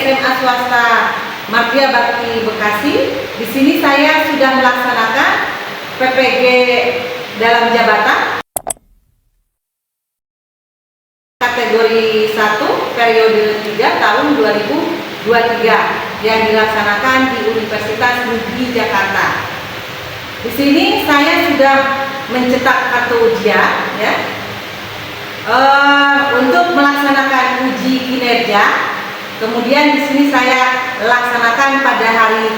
SMA swasta Mardhya Bakti Bekasi. Di sini saya sudah melaksanakan PPG dalam jabatan kategori 1 periode 3 tahun 2023 yang dilaksanakan di Universitas Negeri Jakarta. Di sini saya sudah mencetak kartu ujian ya. Untuk melaksanakan uji kinerja. Kemudian di sini saya laksanakan pada hari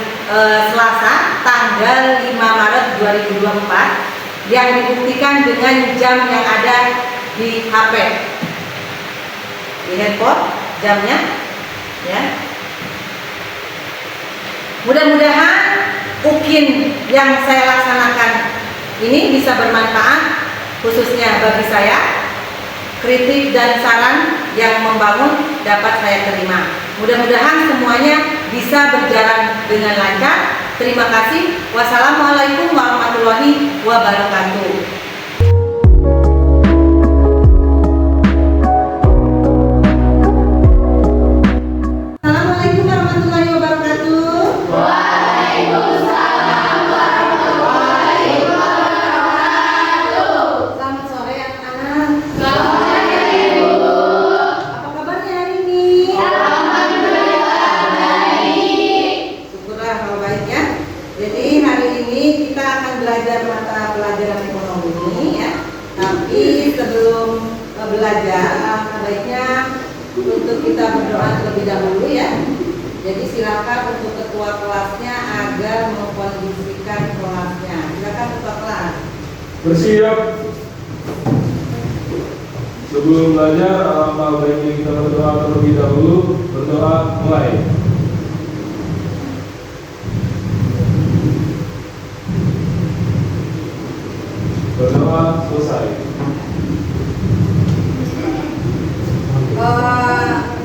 Selasa tanggal 5 Maret 2024 yang dibuktikan dengan jam yang ada di HP, di handphone jamnya ya. Mudah-mudahan UKIN yang saya laksanakan ini bisa bermanfaat khususnya bagi saya. Kritik dan saran yang membangun dapat saya terima. Mudah-mudahan semuanya bisa berjalan dengan lancar. Terima kasih. Wassalamualaikum warahmatullahi wabarakatuh. Belajar mata pelajaran ekonomi ya, tapi sebelum belajar baiknya untuk kita berdoa terlebih dahulu ya. Jadi silakan untuk ketua kelasnya agar mengkondisikan kelasnya. Silakan ketua kelas. Bersiap. Sebelum belajar, alangkah baiknya kita berdoa terlebih dahulu. Berdoa mulai. Berdoa selesai.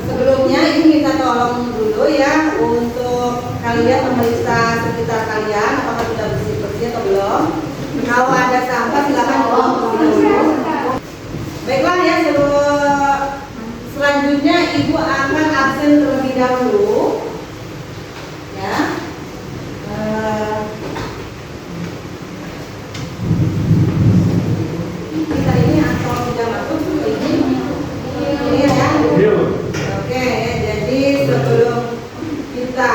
Sebelumnya ini minta tolong dulu ya untuk kalian memeriksa sekitar kalian apakah sudah bersih-bersih atau belum. Kalau ada sampah silakan buang terlebih dahulu. Baiklah ya, selanjutnya ibu akan absen terlebih dahulu ya. Oke, jadi sebelum kita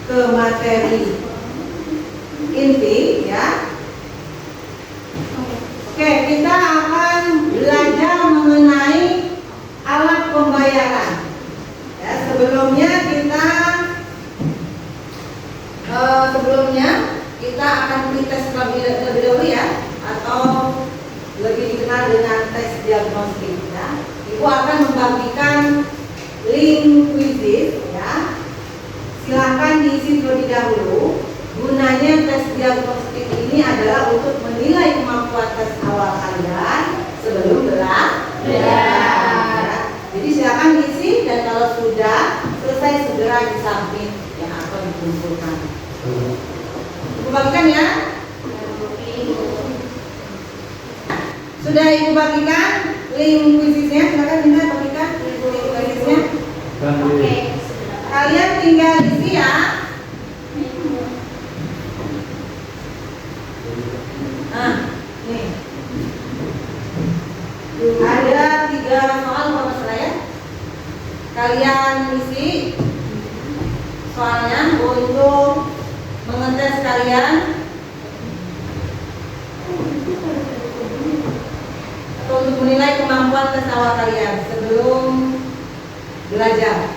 ke materi inti ya. Oke, kita akan belajar mengenai alat pembayaran. Ya, sebelumnya kita akan beri tes terlebih dahulu ya, atau lebih dikenal dengan tes diagnostik ya. Ibu akan membagikan link quizzes ya. Silakan diisi terlebih dahulu. Gunanya tes diagnostik ini adalah untuk menilai kemampuan tes awal kalian sebelum belajar. Ya. Jadi silakan diisi dan kalau sudah selesai segera disubmit yang akan dikumpulkan. Ibu bagikan ya. Sudah ibu bagikan link quiznya, silakan Dinda bagikan link quiznya. Oke. Kalian tinggal isi ya. Nah, nih. Ada 3 soal kalau salah ya. Kalian isi soalnya untuk mengetes kalian atau untuk menilai kemampuan tes awal kalian sebelum belajar.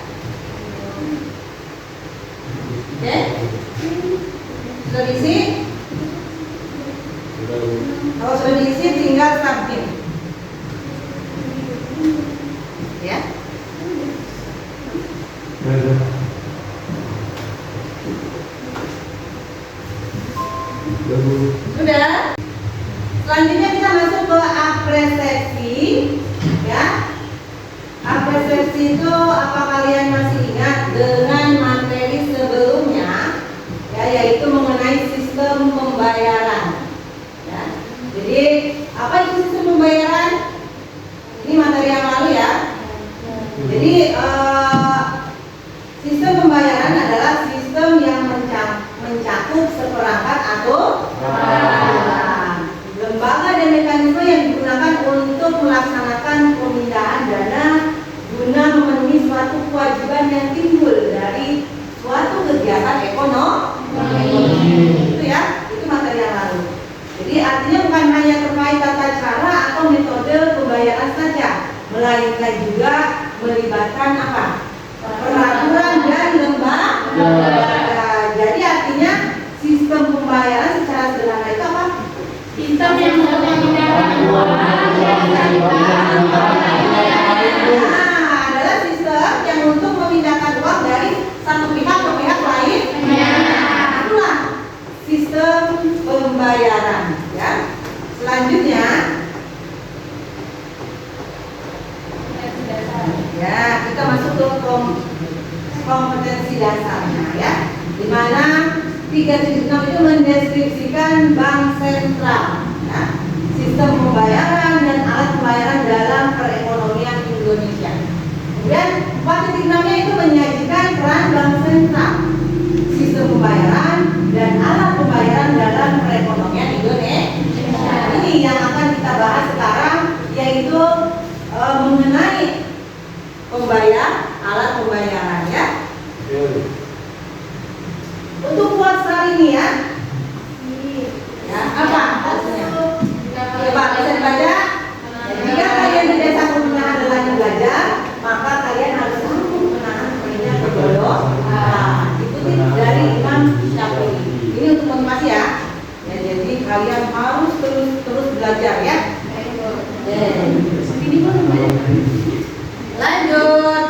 Oke? Sudah diisi? Kalau sudah diisi tinggal submit. Ya? Sudah? Selanjutnya kita masuk ke apresiasi ya. Apresiasi itu apa kalian masih ingat dengan materi sebelumnya ya, yaitu mengenai sistem pembayaran ya. Jadi apa itu sistem pembayaran? Ini materi yang lalu ya. Jadi Nah, lembaga dan mekanisme yang digunakan untuk melaksanakan pemindahan dana guna memenuhi suatu kewajiban yang timbul dari suatu kegiatan ekonomi. Itu ya, itu materi yang lalu. Jadi artinya bukan hanya terkait tata cara atau metode pembayaran saja, melainkan juga melibatkan apa? Peraturan dan lembaga. Jadi artinya sistem pembayaran secara sederhana itu apa? Sistem yang memindahkan uang Adalah sistem yang untuk memindahkan uang dari satu pihak ke pihak lain. Itulah sistem pembayaran. Ya. Selanjutnya, ya kita masuk ke kompetensi dasarnya, ya, di mana 376 itu mendeskripsikan bank sentral, ya, sistem pembayaran dan alat pembayaran dalam perekonomian Indonesia. Kemudian 4.6-nya itu menyajikan peran bank sentral, sistem pembayaran dan alat pembayaran dalam perekonomian Indonesia. Ini yang akan kita bahas sekarang, yaitu mengenai alat pembayaran, ya. Untuk kuasa ini, ya, apa hasilnya? Coba bisa dibaca. Jika kalian tidak sanggup menahan lelah belajar, maka kalian harus sanggup menahan perihnya berbodoh. Ikuti dari Imam Syafi'i. Ini untuk motivasi, ya. Jadi kalian harus terus belajar, ya. Ini pun lanjut.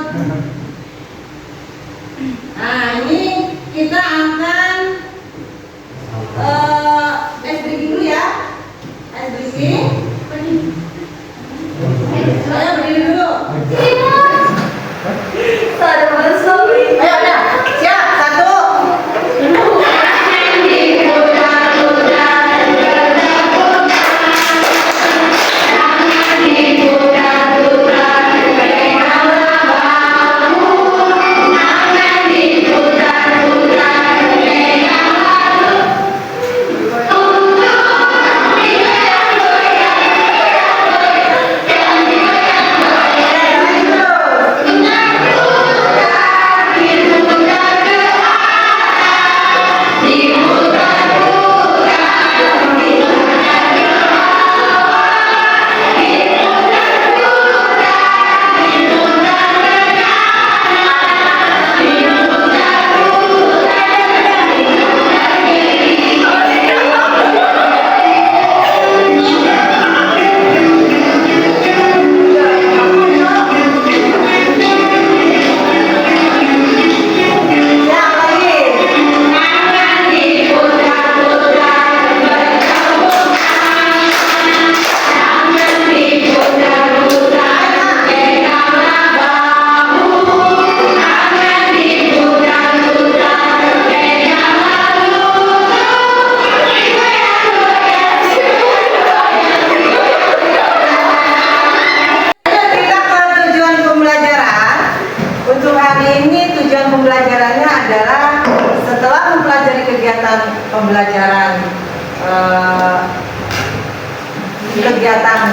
Nah, ini kita akan es briefing dulu, ya. Es briefing. Saya berdiri dulu. Ayo, ya. Siap, 1.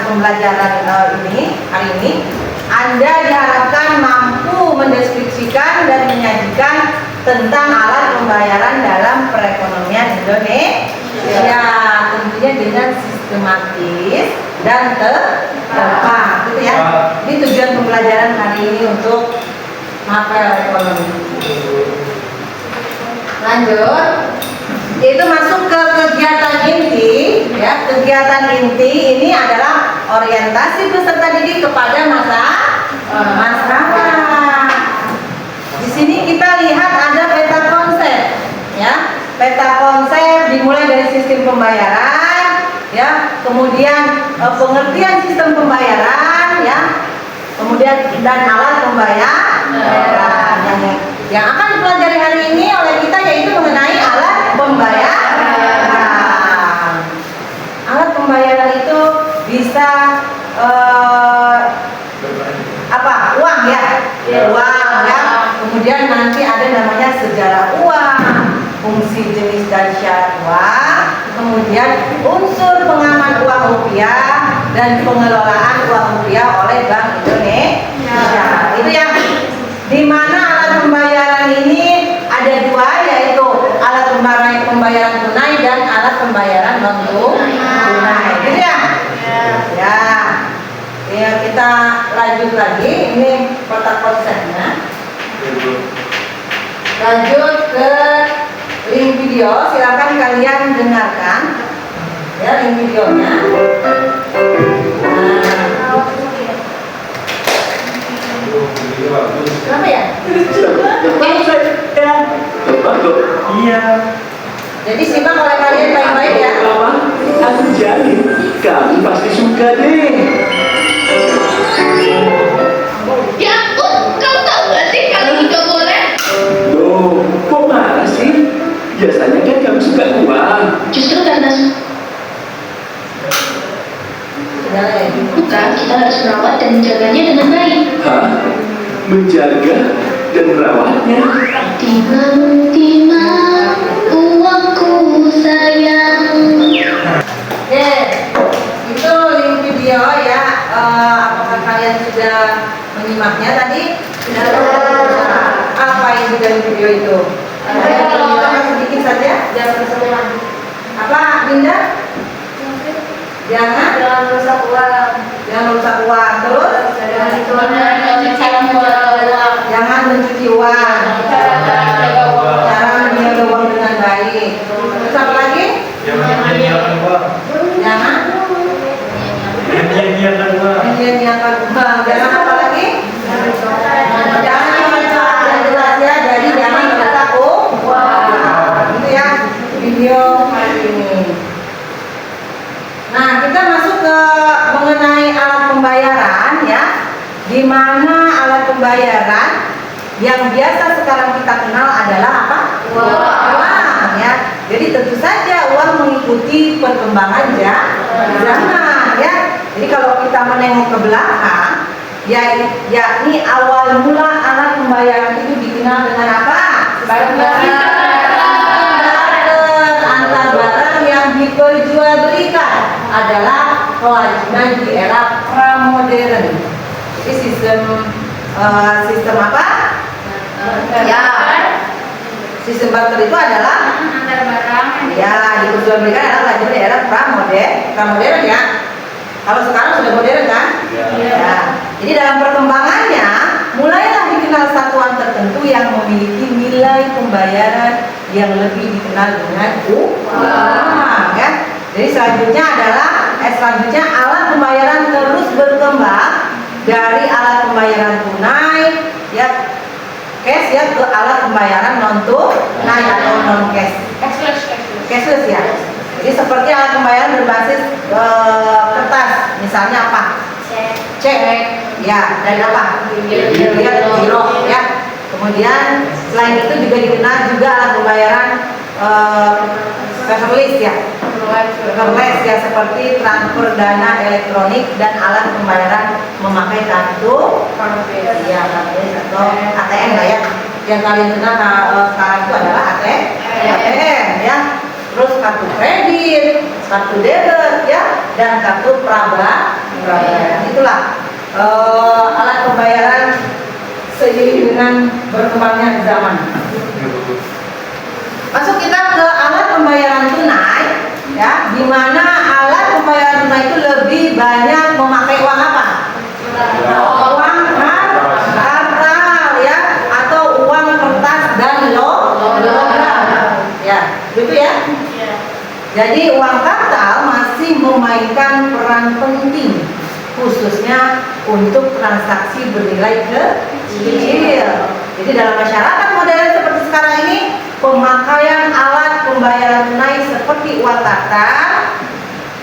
Pembelajaran ini hari ini Anda diharapkan mampu mendeskripsikan dan menyajikan tentang alat pembayaran dalam perekonomian Indonesia, tentunya dengan sistematis dan tepat, gitu ya. Ini tujuan pembelajaran hari ini untuk mapel ekonomi. Lanjut, itu masuk ke kegiatan inti, ya. Kegiatan inti ini adalah orientasi peserta didik kepada masyarakat. Di sini kita lihat ada peta konsep, ya. Peta konsep dimulai dari sistem pembayaran, ya. Kemudian pengertian sistem pembayaran, ya. Kemudian dan alat pembayaran. Yang akan dipelajari hari ini oleh kita yaitu mengenai alat pembayaran. Alat pembayaran itu bisa uang, ya, uang, ya. Kemudian nanti ada namanya sejarah uang, fungsi jenis dan syarat uang, kemudian unsur pengaman uang rupiah dan pengelolaan uang rupiah oleh Bank Indonesia. Itu yang dimana alat pembayaran ini ada dua, yaitu alat pembayaran tunai dan alat pembayaran non tunai. Gitu ya? Ya, kita lanjut lagi. Ini kotak konsepnya. Lanjut ke link video, silakan kalian dengarkan ya link videonya. Kenapa ya? Iya. Jadi simak oleh kalian baik-baik ya. Aku jamin kamu pasti suka deh. Ya ampun, kamu tahu gak sih kalau nggak boleh? Loh, kok marah sih? Biasanya kan kamu suka uang. Justru karena bukan, kita harus merawat dan menjaganya dengan baik. Hah? Menjaga dan merawatnya? Timang-timang uangku sayang. Oke, itu link video ya. Apakah kalian sudah menyimaknya tadi? Apa yang di dalam video itu? Sedikit saja. Apa, Linda? Jangan merusak uang. Jangan merusak uang. Terus? Jangan mencuci uang. Cara menjaga uang dengan baik. Terus apa lagi? Jangan menyia-nyiakan uang. Jangan apa lagi? Jangan yang jelas ya. Jadi jangan merusak uang. Itu ya video hari ini. Nah, kita masuk ke mengenai alat pembayaran ya. Di mana alat pembayaran yang biasa sekarang kita kenal adalah apa? Uang ya. Jadi tentu saja uang mengikuti perkembangan zaman ya. Jadi kalau kita menengok ke belakang, yakni awal mula alat pembayaran itu dikenal dengan apa? Antar barang yang diperjualbelikan adalah kewajiban di era pramodern. Jadi sistem apa? Ya, sistem barter itu adalah Antar barang. ya diperjualbelikan adalah kewajiban di era pramodern ya. Kalau sekarang sudah modern kan? Ya. Jadi dalam perkembangannya mulailah dikenal satuan tertentu yang memiliki nilai pembayaran yang lebih dikenal dengan uang ya. Jadi selanjutnya alat pembayaran terus berkembang dari alat pembayaran tunai ya cash ya ke alat pembayaran non tunai atau non cash. Cashless ya. Jadi seperti alat pembayaran berbasis kertas, misalnya apa? Cek. Ya, dan apa? Giro ya. Kemudian selain itu juga dikenal juga alat pembayaran paperless ya. Paperless ya, seperti transfer dana elektronik dan alat pembayaran memakai kartu ya, atau ATM lah ya. Yang kalian kenal sekarang itu adalah ATM ya. Terus kartu kredit, kartu debit ya, dan kartu prabayar. Itulah alat pembayaran seiring dengan berkembangnya zaman. Masuk kita ke alat pembayaran tunai ya, di mana alat pembayaran tunai itu lebih banyak memakai uang apa? Uang kartal ya, atau uang kertas dan logam ya, gitu ya. Jadi uang kartal masih memainkan peran penting, khususnya untuk transaksi bernilai kecil. Jadi dalam masyarakat modern seperti sekarang ini, pemakaian alat pembayaran tunai seperti uang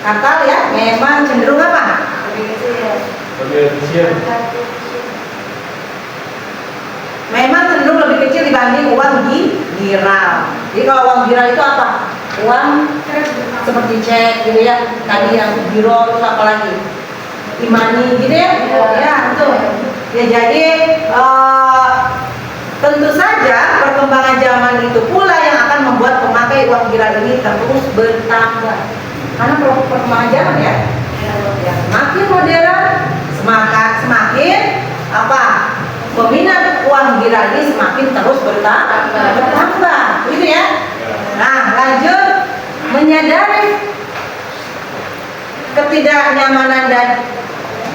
kartal ya, memang cenderung apa? Lebih efisien. Memang cenderung lebih kecil dibanding uang giral. Jadi kalau uang giral itu apa? Uang seperti cek gitu ya, tadi yang giro, terus apa lagi? E-money gitu ya? Ya, betul. Ya, jadi tentu saja perkembangan zaman itu pula yang akan membuat pemakai uang viral ini terus bertambah. Karena perkembangan zaman ya, semakin modern, semakin apa? Peminat uang viral ini semakin terus bertambah, gitu ya. Nah, lanjut, menyadari ketidaknyamanan dan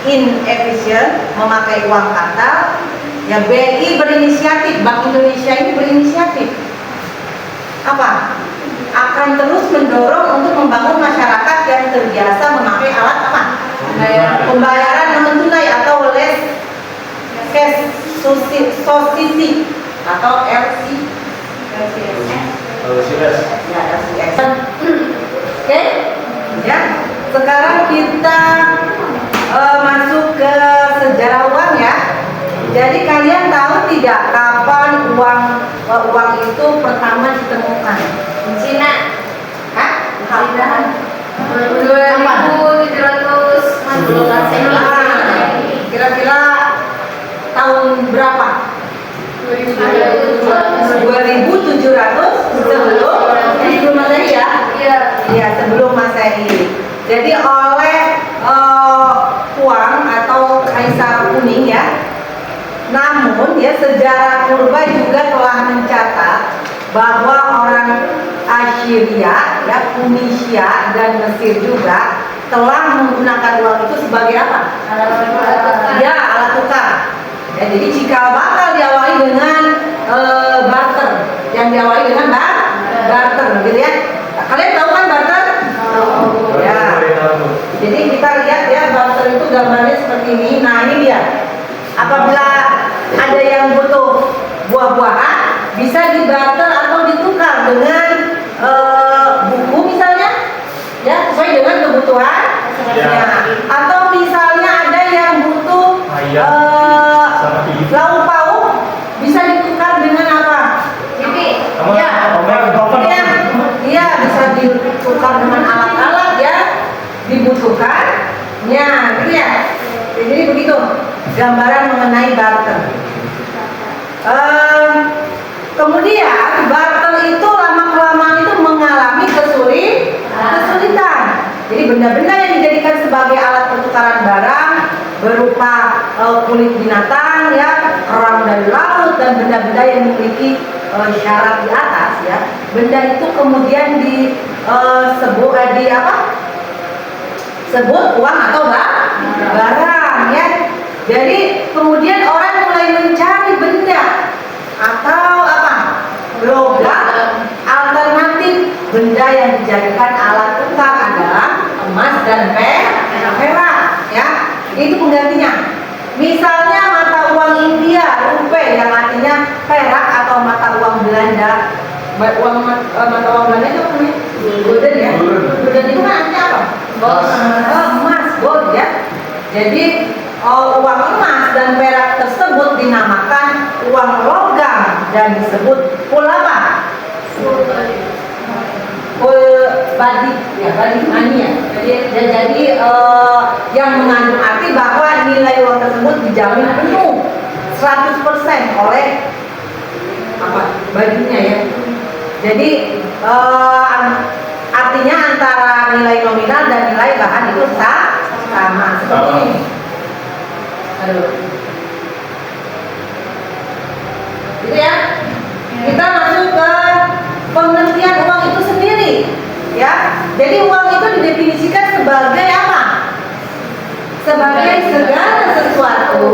inefisien memakai uang kartal, ya BNI berinisiatif, Bank Indonesia ini berinisiatif apa? Akan terus mendorong untuk membangun masyarakat yang terbiasa memakai alat apa? Pembayaran non tunai atau less cash society atau LCS. Ya, LCS. Oke, ya. Sekarang kita masuk ke sejarah uang ya. Jadi kalian tahu tidak kapan uang itu pertama ditemukan? Cina. Hah? Kapan? 2700 Kira-kira tahun berapa? 2700 sebelum Masehi ya? Iya, sebelum Masehi. Jadi oleh Huang atau Kaisar Kuning ya. Namun ya sejarah purba juga telah mencatat bahwa orang Assyria, ya Tunisia dan Mesir juga telah menggunakan uang itu sebagai apa? Ya, alat tukar. Ya, jadi cikal bakal diawali dengan barter, yang diawali dengan barter, gitu ya. Kalian tahu kan barter? Ya. Jadi kita lihat ya barter itu gambarnya seperti ini. Nah ini dia. Apabila ada yang butuh buah-buahan, bisa dibarter atau ditukar dengan buku misalnya, ya sesuai dengan kebutuhan. Ya. Atau misalnya ada yang butuh lauk pauk, bisa ditukar dengan apa? Ya. Iya, bisa ditukar dengan alat-alat ya dibutuhkan. Ya, gitu ya. Jadi begitu gambaran mengenai barter. Kemudian barter itu lama-kelamaan itu mengalami kesulitan. Jadi benda-benda yang dijadikan sebagai alat pertukaran barang berupa kulit binatang, ya, kerang dari laut dan benda-benda yang memiliki syarat di atas, ya. Benda itu kemudian disebut sebut uang atau barang, ya. Jadi kemudian orang mulai mencari benda atau apa? Logam alternatif. Benda yang dijadikan alat tukar adalah emas dan perak, ya. Itu penggantinya. Misalnya mata uang India, rupiah, yang artinya perak, atau mata uang Belanda. Mata uang Belanda itu apa namanya? Gulden, ya. Gulden itu kan artinya apa? Emas, gold, ya. Jadi uang emas dan perak tersebut dinamakan uang logam dan disebut pul apa? Pul badik, ya, badik money, ya. Jadi yang mengandung arti bahwa nilai uang tersebut dijamin penuh 100% oleh apa? Badiknya, ya. Jadi artinya antara nilai nominal dan nilai bahan itu sama seperti ini. Aduh. Gitu ya. Kita masuk ke pengertian uang itu sendiri, ya. Jadi uang itu didefinisikan sebagai apa? Sebagai segala sesuatu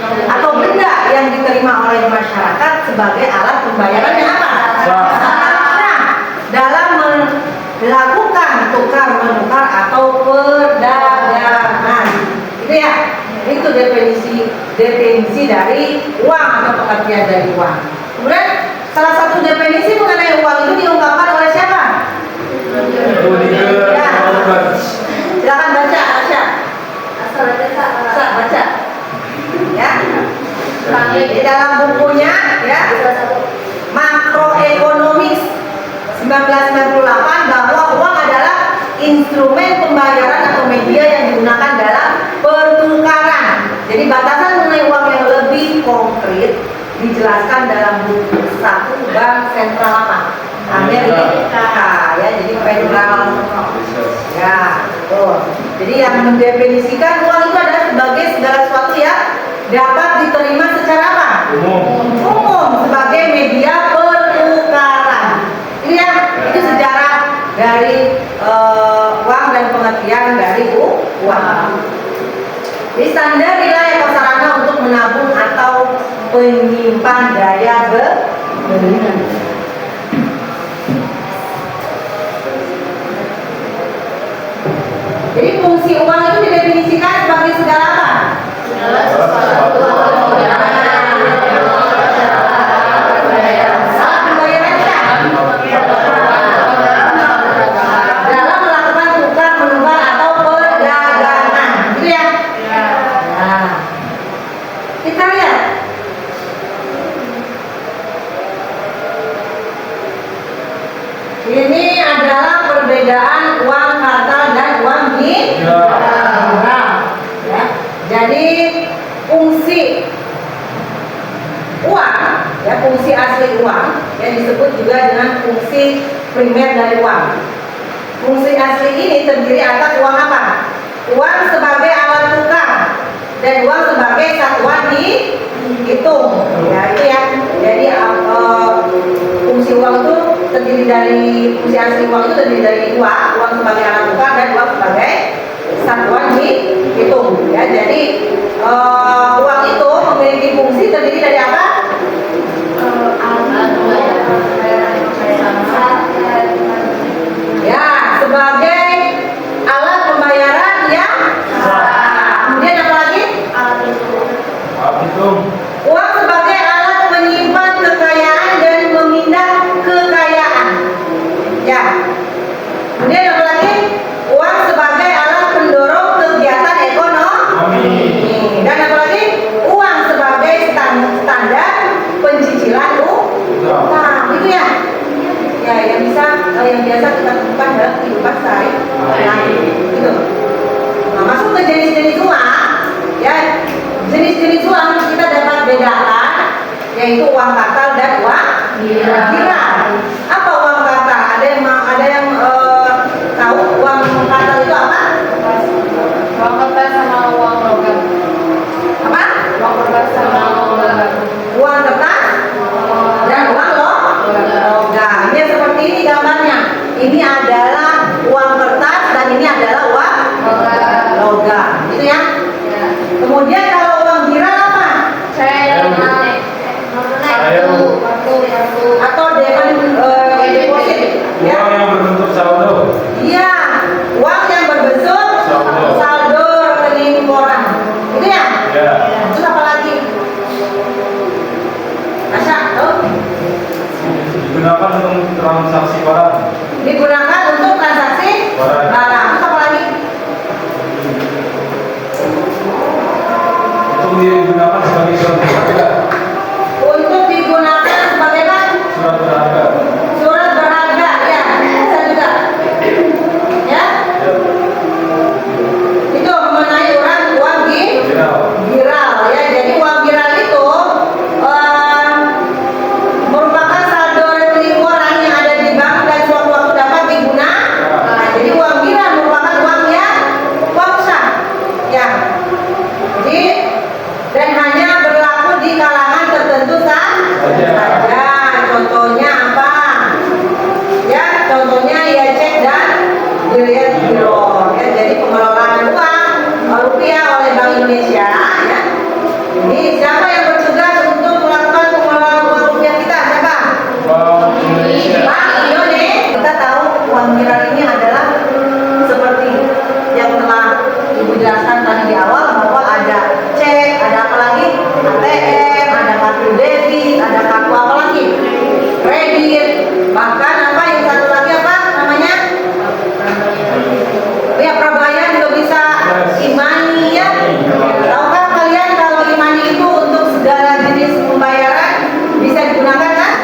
atau benda yang diterima oleh masyarakat sebagai alat pembayaran yang apa? Nah, dalam melakukan tukar menukar atau perdagangan, gitu ya. Itu definisi dari uang atau pengertian dari uang. Kemudian salah satu definisi mengenai uang itu diungkapkan oleh siapa? Ya. Silakan baca, Asya. Baca. Ya. Di dalam bukunya, ya, Makroekonomik 1998, bahwa uang adalah instrumen pembayaran atau media yang digunakan dalam pertukaran. Jadi batasan mengenai uang yang lebih konkret dijelaskan dalam buku 1 Bank Sentral apa? Ya, tuh. Jadi yang mendefinisikan uang itu adalah sebagai segala sesuatu yang dapat diterima secara apa? Umum sebagai media pertukaran. Itu ya, itu sejarah dari uang dan pengertian dari uang. Jadi standar nilai atau sarana untuk menabung atau menyimpan daya beli. Jadi fungsi uang itu didefinisikan sebagai segala apa? Dalam melakukan tukar menukar atau perdagangan, gitu ya? Nah, kita lihat. Ini adalah perbedaan uang kartal dan uang digital. Ya. Jadi fungsi uang, ya fungsi asli uang yang disebut juga dengan fungsi primer dari uang. Fungsi asli ini terdiri atas uang apa? Uang sebagai alat tukar dan uang sebagai satuan dihitung. Ya itu ya. Jadi fungsi uang itu terdiri dari fungsi asli uang itu terdiri dari uang sebagai alat tukar dan uang sebagai satuan dihitung. Ya jadi uang itu memiliki fungsi terdiri dari apa? Ya sebagai alat pembayaran yang kemudian apa lagi? Uang sebagai alat menyimpan kekayaan dan memindah kekayaan. Ya. Kemudian apa lagi? Uang sebagai alat pendorong kegiatan ekonomi. Dan apa lagi? Uang sebagai standar pencicilan utang. Itu ya. Ya, yang biasa kita temukan dalam kehidupan sehari-hari. Gitu. Nah, masuk ke jenis-jenis uang, ya jenis-jenis uang kita dapat bedakan, yaitu uang kartal dan uang gira. Apa uang kartal? Ada yang tahu uang kartal itu apa? Uang kertas sama uang logam. Apa? Uang kertas sama uang logam. Uang kertas dan uang logam. Ini seperti ini gambarnya. Ini adalah uang kertas dan ini adalah uang logam. Itu ya. Kemudian kalau uang gira apa? Atau deposit. Ya. Uang yang berbentuk saldo. Iya, uang yang berbentuk saldo rekening koran. Itu ya? Ya. Terus apa lagi? Masya, oh. Digunakan untuk transaksi barang. Digunakan untuk transaksi barang. Terus apa lagi? Untuk digunakan sebagai surat berharga. Untuk digunakan sebagai apa? Surat berharga. Surat berharga, ya, bisa juga. Ya? Itu mengenai uang giral, ya. Jadi uang giral itu merupakan saldo rekening koran yang ada di bank dan suatu waktu dapat digunakan. Nah, jadi uang giral merupakan uang yang sah, ya. Jadi dan hanya berlaku di kalangan tertentu saja. Contohnya apa? Ya, contohnya ya cek dan biliar giro. Ya, jadi pengelolaan uang rupiah oleh Bank Indonesia. Ya. Ini siapa yang bertugas untuk melakukan pengelolaan uang rupiah kita? Siapa? Bank Indonesia. Bank Indonesia. Kita tahu uang giral ini adalah seperti yang telah Ibu jelaskan tadi di awal bahwa ada cek, ada apa lagi? ATM, ada kartu debit, ada kartu apa lagi? Kredit, bahkan apa yang satu lagi apa namanya? Ya prabayar juga bisa e-money ya. Tahukah kalian kalau e-money itu untuk segala jenis pembayaran bisa digunakan kan?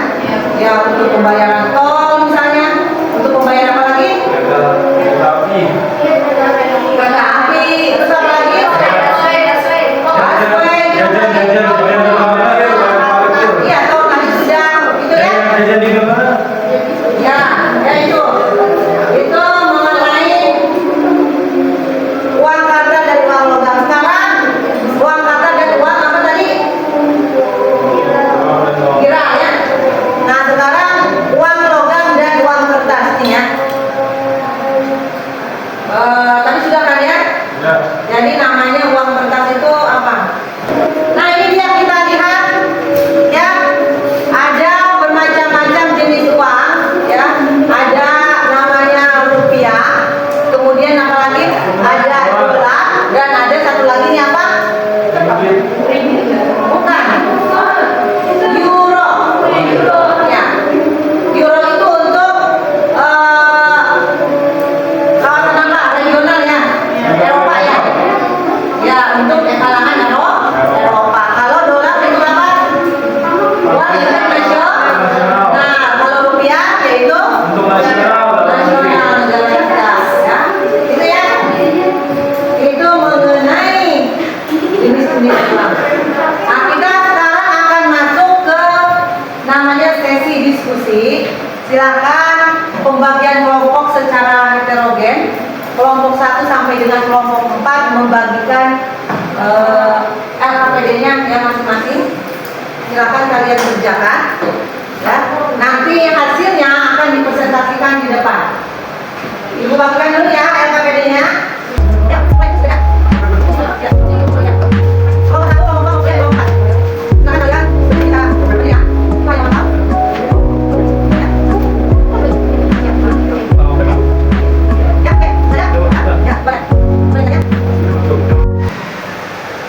Ya untuk pembayaran tol misalnya, untuk pembayaran apa lagi? Kereta api. Kereta api, terus apa lagi? Jajan bayar di mana ya? Iya, tol tadi sudah itu ya. Jajan di mana? Ya itu mengenai heterogen. Kelompok 1 sampai dengan kelompok 4 membagikan LKPD-nya ya masing-masing. Silakan kalian kerjakan. Ya, nanti hasilnya akan dipresentasikan di depan. Ibu bagikan dulu ya LKPD-nya.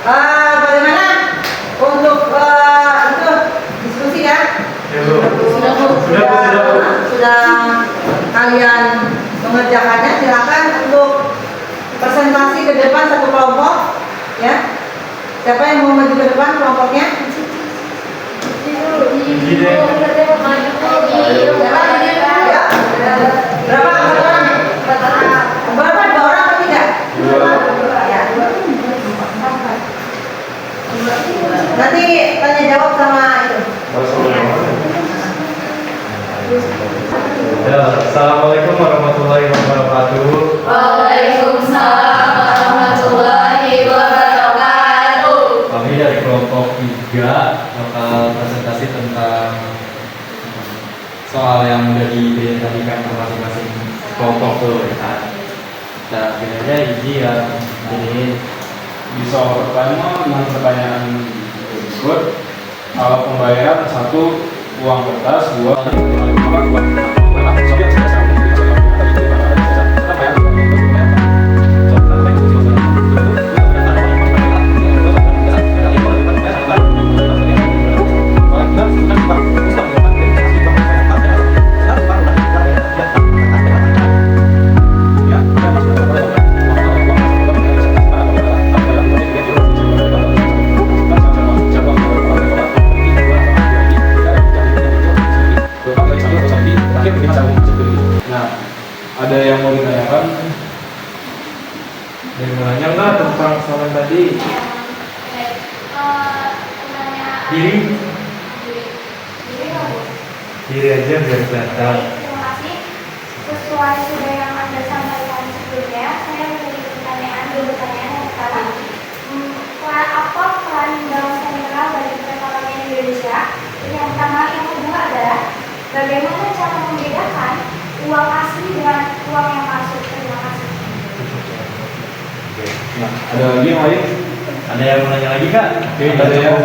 Bagaimana untuk itu diskusi ya? Sudah kalian mengerjakannya, silakan untuk presentasi ke depan satu kelompok ya. Siapa yang mau maju ke depan kelompoknya? Ya. Berapa orang? Berapa? 2 orang atau 3? 2. Ya. Nanti tanya jawab sama itu. Ya, assalamualaikum warahmatullahi wabarakatuh. Waalaikumsalam warahmatullahi wabarakatuh. Kami dari kelompok 3 bakal presentasi tentang soal yang udah dipresentasikan ke masing-masing kelompok tuh ya kan. Nah, sebenarnya ini ya jadi Di soal pertama dengan pertanyaan berikut, kalau pembayaran 1 uang kertas, 2 Nah, ada yang mau ditanyakan? yang menanya nggak tentang soal tadi diri aja biar kelihatan. Terima kasih. Sesuai sudah yang Anda sampaikan sebelumnya, saya memiliki pertanyaan, 2 pertanyaan. Yang pertama, apa peran bank sentral bagi perekonomian Indonesia? Yang pertama, yang kedua adalah bagaimana cara membedakan uang asli dengan uang yang masuk? Terima kasih. Nah, ada lagi yang lain? Ada yang mau nanya lagi kak? Oke, ada yang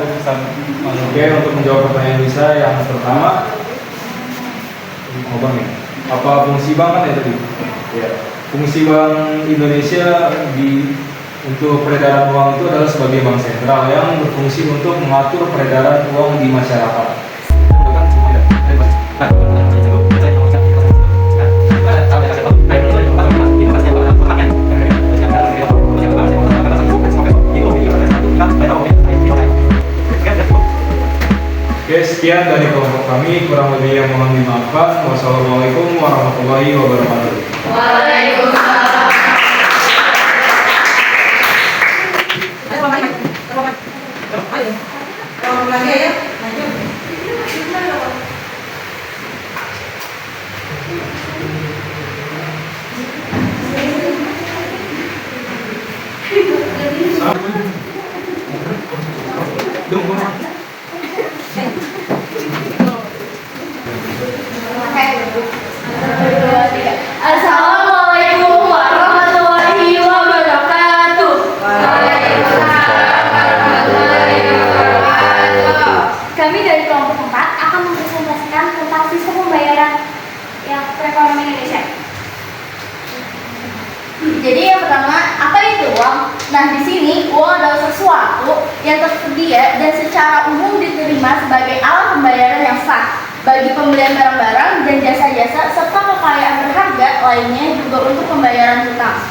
Oke, untuk menjawab pertanyaan Lisa yang pertama, Bang, apa fungsi bank kan ya tadi? Ya. Fungsi Bank Indonesia untuk peredaran uang itu adalah sebagai bank sentral yang berfungsi untuk mengatur peredaran uang di masyarakat. Oke, sekian dari kelompok kami, kurang lebih yang mohon dimaafkan. Wassalamualaikum warahmatullahi wabarakatuh. Waalaikumsalam. Lagi ya. Assalamualaikum warahmatullahi wabarakatuh. Kami dari kelompok 4 akan mempresentasikan tentang sistem pembayaran yang perekonomian Indonesia. Jadi yang pertama, apa itu uang? Nah, di sini uang adalah sesuatu yang tersedia dan secara umum diterima sebagai alat pembayaran yang sah bagi pembelian barang-barang dan jasa-jasa serta kekayaan berharga lainnya, juga untuk pembayaran hutang.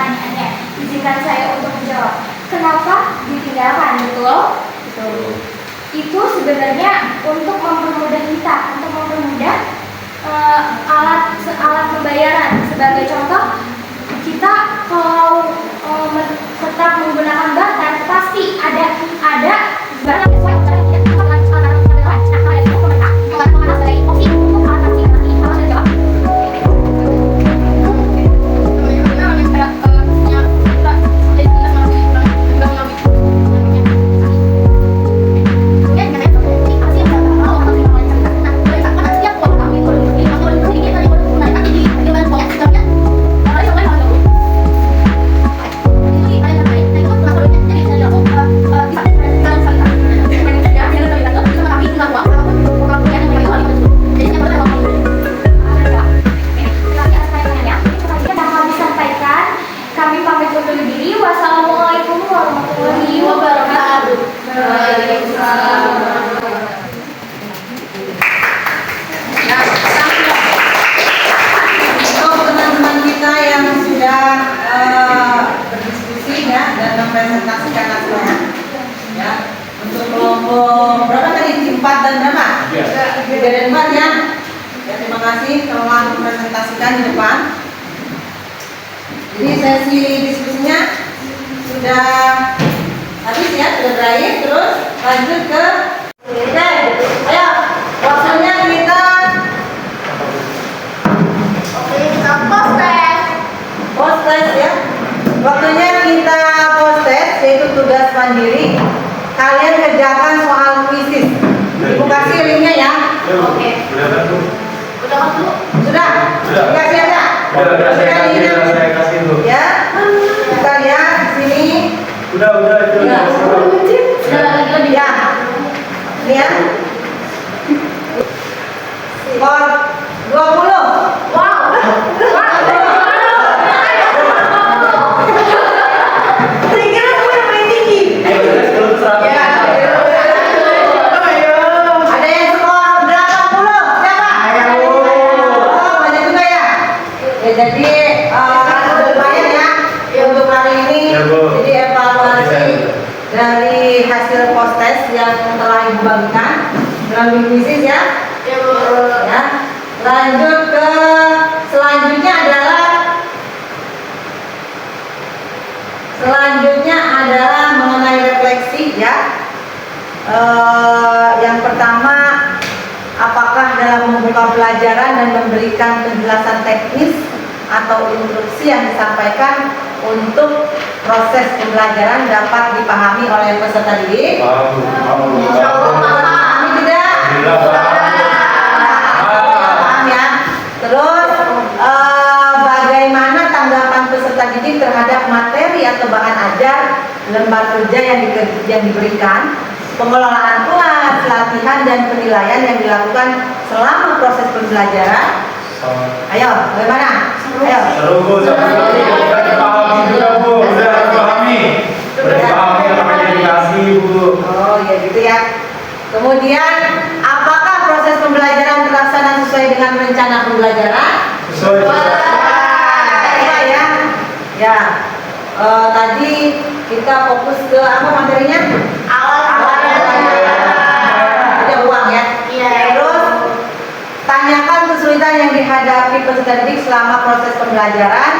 pertanyaannya. Izinkan saya untuk menjawab. Kenapa ditinggalkan? Betul? Betul. Itu sebenarnya untuk mempermudah kita, untuk mempermudah alat pembayaran. Sebagai contoh, kita kalau tetap menggunakan barter pasti ada barang presentasikan hasilnya ya untuk kelompok berapa tadi 4 dan berapa? 3 dan 4 ya. Ya terima kasih telah mempresentasikan di depan. Jadi sesi diskusinya sudah habis ya, sudah berakhir. Terus lanjut ke oke, ayo waktunya kita post test ya. Waktunya kita post test, yaitu tugas mandiri. Kalian kerjakan soal kuisis. Ibu kasih linknya ya. Oke. Sudah? Dikasih ada? Sudah saya kasih tuh. Ya. Kita lihat di sini. Udah itu. Ya. Ya. Ini ya. Skor 20. Wow. Jadi lumayan ya untuk hari ini. Jadi evaluasi dari hasil post test yang telah ibu bagikan melalui kuisis ya. Ya. Lanjut ke selanjutnya adalah mengenai refleksi ya. Yang pertama, apakah dalam membuka pelajaran dan memberikan penjelasan teknis atau instruksi yang disampaikan untuk proses pembelajaran dapat dipahami oleh peserta didik? Pahami tidak? Paham ya. Terus bagaimana tanggapan peserta didik terhadap materi atau bahan ajar lembar kerja yang diberikan, pengelolaan kelas, latihan dan penilaian yang dilakukan selama proses pembelajaran? Ayo, bagaimana? Ayo. Seru Bu, udah dipahami juga Bu, udah dipahami apa yang dikasih Bu. Oh ya gitu ya. Kemudian, apakah proses pembelajaran terlaksana sesuai dengan rencana pembelajaran? Sesuai. Ya. Ya. Tadi kita fokus ke apa materinya? Awal. Ada uang ya. Terus tanyakan kesulitan yang dihadapi peserta didik selama proses pembelajaran.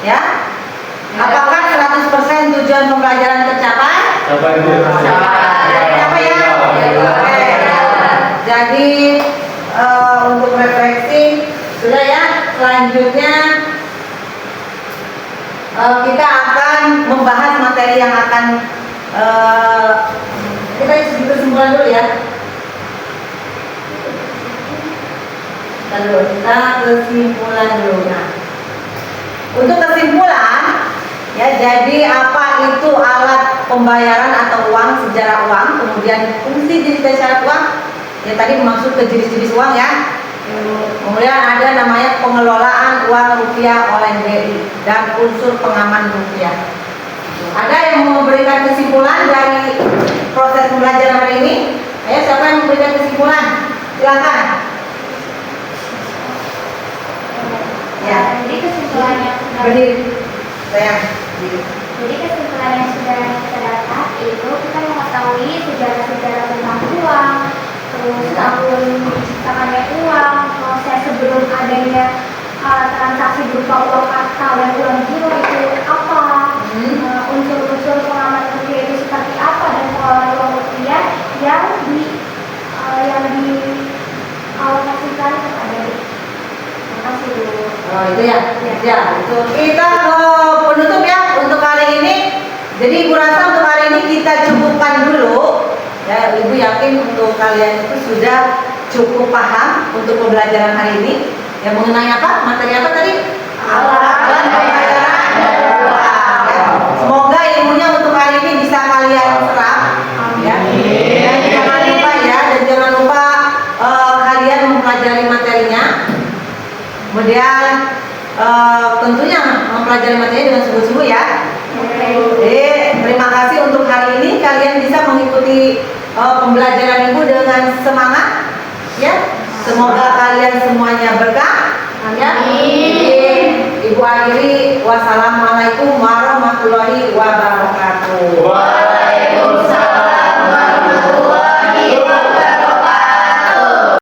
Ya. Apakah 100% tujuan pembelajaran tercapai? Tercapai ya. Oke. Jadi untuk refleksi sudah ya. Selanjutnya kita akan membahas materi yang akan kita isi kesimpulan dulu ya. Lalu kita kesimpulan dulu. Nah, untuk kesimpulan ya, jadi apa itu alat pembayaran atau uang, sejarah uang, kemudian fungsi jenis syarat uang, ya tadi masuk ke jenis-jenis uang ya. Kemudian ada namanya pengelolaan uang rupiah oleh BI dan unsur pengaman rupiah. Ada yang mau memberikan kesimpulan dari proses pembelajaran hari ini? Ayo, siapa yang memberikan kesimpulan? Silakan. Ya. Jadi kesimpulan yang sudah Berdiri. Sayang. Berdiri. Jadi kesimpulan yang sudah kita dapat itu kita mengetahui sejarah-sejarah tentang uang, terus tahun diciptakannya uang, proses sebelum adanya transaksi berupa uang kartal dan uang giro itu apa, unsur-unsur pengaman rupiah itu seperti apa, dan pengelolaan uang rupiah yang dialokasikan kepada itu. Terima kasih Bu. Oh itu ya, ya itu. Kita ke penutup ya untuk hari ini. Jadi Ibu rasa untuk hari ini kita cukupkan dulu. Ya, Ibu yakin untuk kalian itu sudah cukup paham untuk pembelajaran hari ini. Yang mengenai apa? Materi apa tadi? Alat pembayaran dan uang. Ya. Semoga ilmunya untuk hari ini bisa kalian serap. Ya. Dan jangan lupa ya, dan jangan lupa kalian mempelajari materinya. Kemudian tentunya mempelajari materi dengan sungguh-sungguh ya. Terima kasih untuk hari ini kalian bisa mengikuti pembelajaran Ibu dengan semangat ya. Semoga kalian semuanya berkah ya. Ibu akhiri, wassalamualaikum warahmatullahi wabarakatuh.